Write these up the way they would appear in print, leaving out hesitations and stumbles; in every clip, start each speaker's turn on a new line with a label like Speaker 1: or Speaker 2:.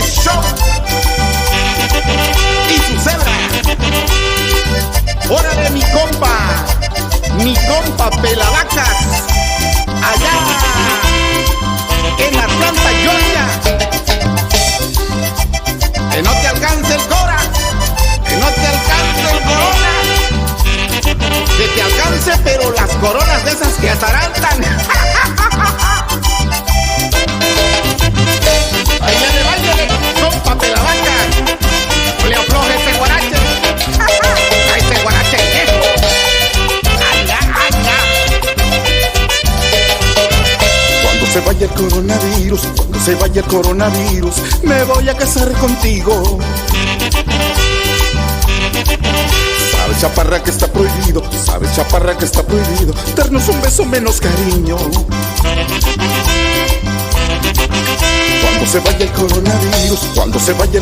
Speaker 1: Show y su cebra. Órale mi compa Pelavacas, allá en Atlanta, Georgia. Que no te alcance el Cora, que no te alcance el Corona, que te alcance pero las coronas de esas que atarantan. Váyale, compa Pelavacas, no le afloje ese guarache. A ese guarache viejo. Anda.
Speaker 2: Cuando se vaya el coronavirus, me voy a casar contigo. Sabes, chaparra, que está prohibido darnos un beso menos cariño. Cuando se vaya el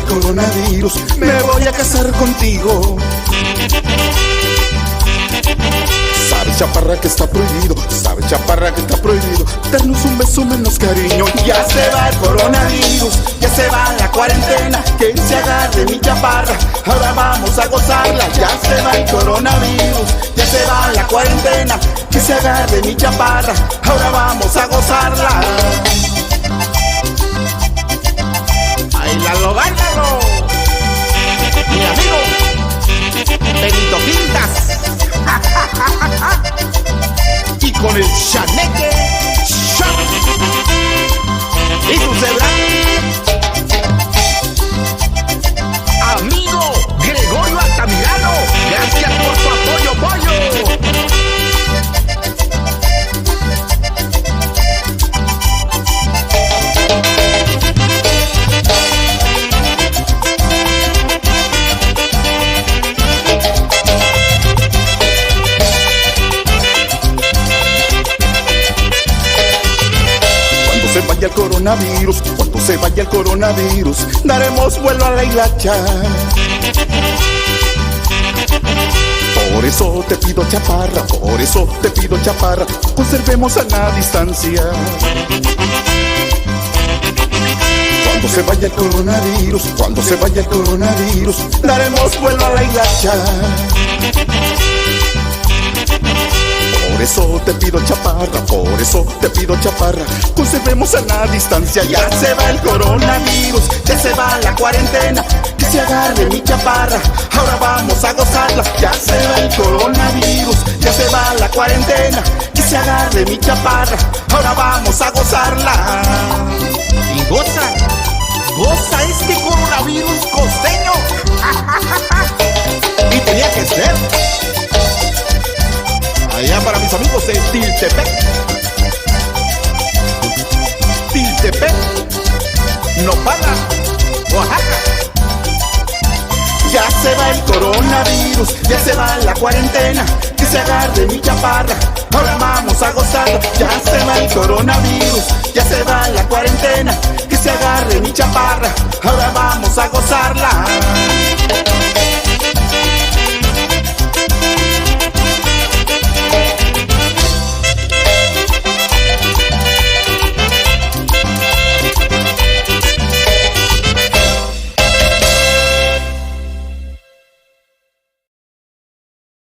Speaker 2: coronavirus, me voy a casar contigo. Sabes, chaparra, que está prohibido darnos un beso menos cariño. Ya se va el coronavirus, ya se va la cuarentena, que se agarre mi chaparra, ahora vamos a gozarla. Ya se va el coronavirus, ya se va la cuarentena, que se agarre mi chaparra, ahora vamos a gozarla.
Speaker 1: Báilalo, mi amigo Benito Quintas. Y con el chaneque Shop y su cebra, amigo Gregorio Altamirano, gracias por su apoyo, pollo.
Speaker 2: Cuando se vaya el coronavirus, daremos vuelo a la hilacha. Por eso te pido chaparra, conservemos a la distancia. Cuando se vaya el coronavirus, daremos vuelo a la hilacha. Por eso te pido chaparra, conservemos a la distancia. Ya se va el coronavirus, ya se va la cuarentena, que se agarre mi chaparra, ahora vamos a gozarla. Ya se va el coronavirus, ya se va la cuarentena, que se agarre mi chaparra, ahora vamos a gozarla.
Speaker 1: Y goza este coronavirus costeño. Y tenía que ser allá para mis amigos de Tiltepec, Nopala, Oaxaca.
Speaker 2: Ya se va el coronavirus, ya se va la cuarentena, que se agarre mi chaparra, ahora vamos a gozarla. Ya se va el coronavirus, ya se va la cuarentena, que se agarre mi chaparra,